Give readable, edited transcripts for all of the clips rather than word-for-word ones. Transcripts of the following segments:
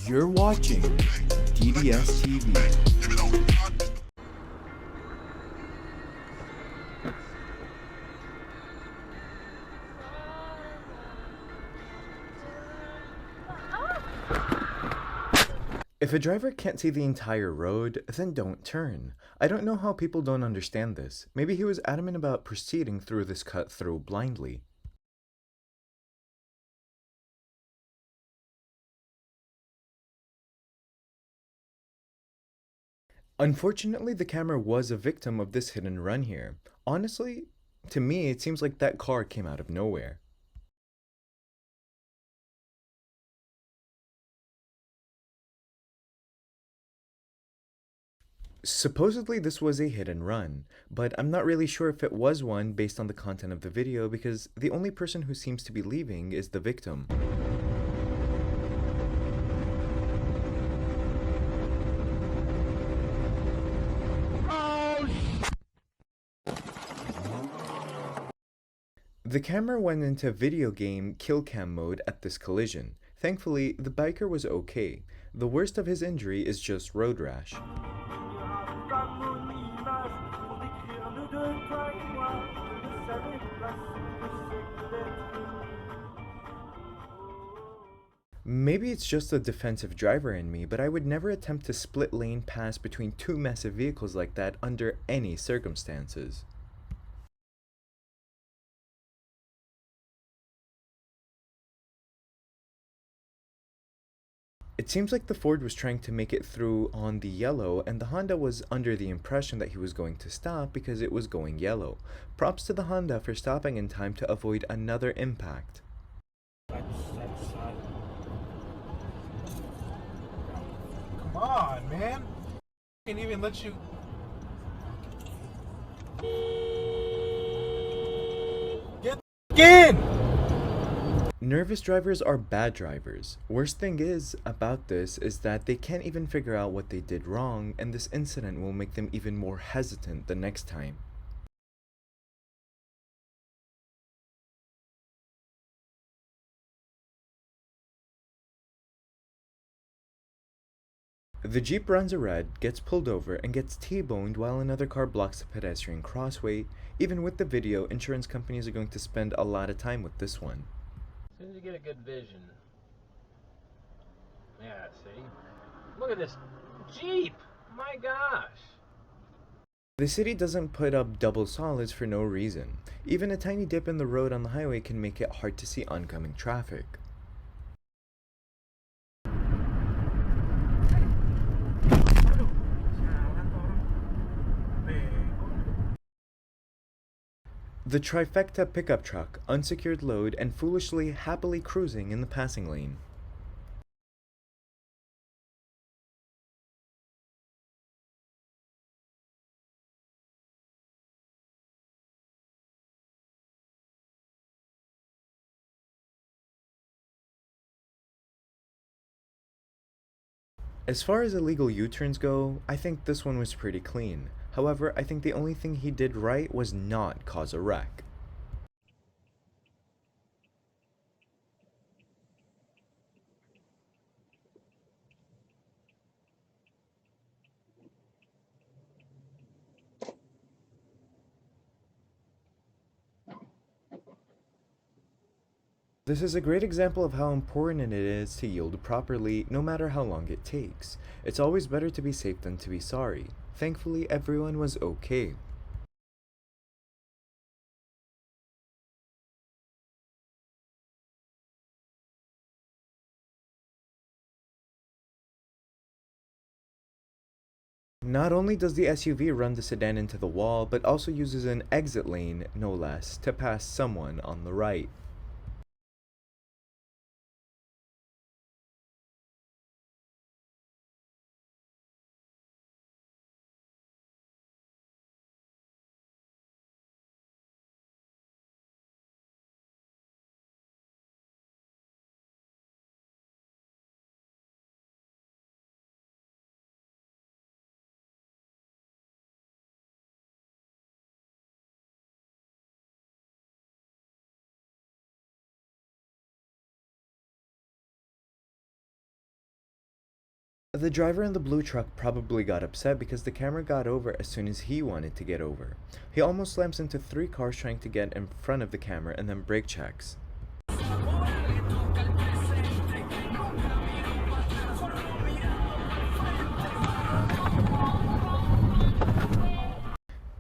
You're watching DDS TV. If a driver can't see the entire road, then don't turn. I don't know how people don't understand this. Maybe he was adamant about proceeding through this cut through blindly. Unfortunately, the camera was a victim of this hit and run here. Honestly, to me, it seems like that car came out of nowhere. Supposedly this was a hit and run, but I'm not really sure if it was one based on the content of the video because the only person who seems to be leaving is the victim. The camera went into video game kill cam mode at this collision. Thankfully, the biker was okay. The worst of his injury is just road rash. Maybe it's just a defensive driver in me, but I would never attempt to split lane pass between two massive vehicles like that under any circumstances. It seems like the Ford was trying to make it through on the yellow, and the Honda was under the impression that he was going to stop because it was going yellow. Props to the Honda for stopping in time to avoid another impact. Come on, man. Can't even let you. Get in! Nervous drivers are bad drivers. Worst thing is about this is that they can't even figure out what they did wrong, and this incident will make them even more hesitant the next time. The Jeep runs a red, gets pulled over, and gets T-boned while another car blocks the pedestrian crossway. Even with the video, insurance companies are going to spend a lot of time with this one. As soon as you get a good vision. Yeah, see? Look at this Jeep! My gosh! The city doesn't put up double solids for no reason. Even a tiny dip in the road on the highway can make it hard to see oncoming traffic. The trifecta pickup truck, unsecured load, and foolishly happily cruising in the passing lane. As far as illegal U-turns go, I think this one was pretty clean. However, I think the only thing he did right was not cause a wreck. This is a great example of how important it is to yield properly, no matter how long it takes. It's always better to be safe than to be sorry. Thankfully, everyone was okay. Not only does the SUV run the sedan into the wall, but also uses an exit lane, no less, to pass someone on the right. The driver in the blue truck probably got upset because the camera got over as soon as he wanted to get over. He almost slams into 3 cars trying to get in front of the camera and then brake checks.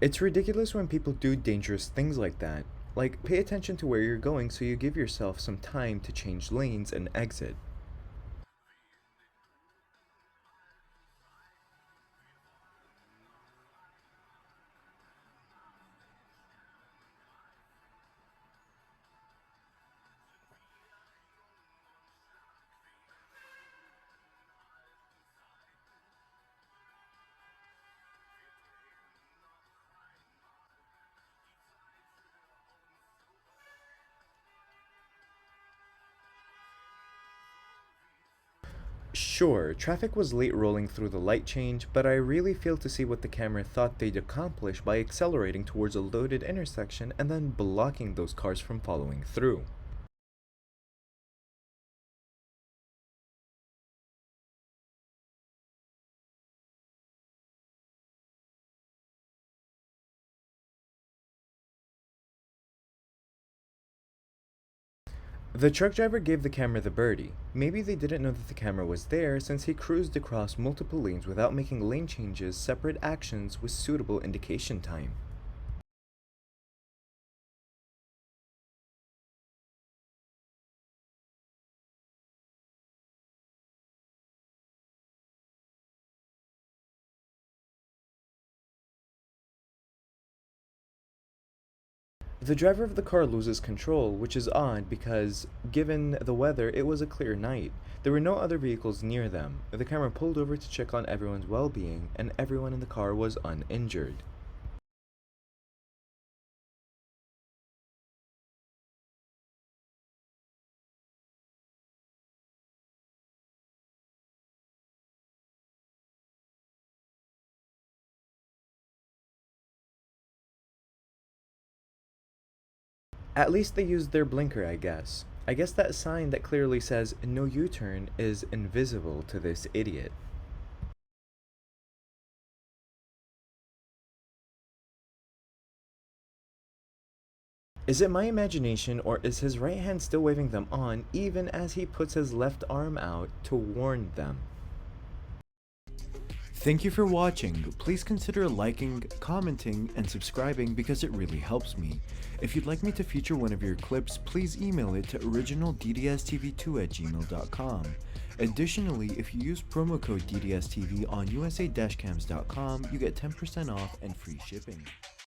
It's ridiculous when people do dangerous things like that. Like, pay attention to where you're going so you give yourself some time to change lanes and exit. Sure, traffic was late rolling through the light change, but I really failed to see what the camera thought they'd accomplish by accelerating towards a loaded intersection and then blocking those cars from following through. The truck driver gave the camera the birdie. Maybe they didn't know that the camera was there since he cruised across multiple lanes without making lane changes, separate actions with suitable indication time. The driver of the car loses control, which is odd because, given the weather, it was a clear night. There were no other vehicles near them. The camera pulled over to check on everyone's well-being, and everyone in the car was uninjured. At least they used their blinker, I guess. I guess that sign that clearly says no U-turn is invisible to this idiot. Is it my imagination, or is his right hand still waving them on even as he puts his left arm out to warn them? Thank you for watching. Please consider liking, commenting, and subscribing because it really helps me. If you'd like me to feature one of your clips, please email it to originalddstv2@gmail.com. Additionally, if you use promo code DDSTV on usa-cams.com, you get 10% off and free shipping.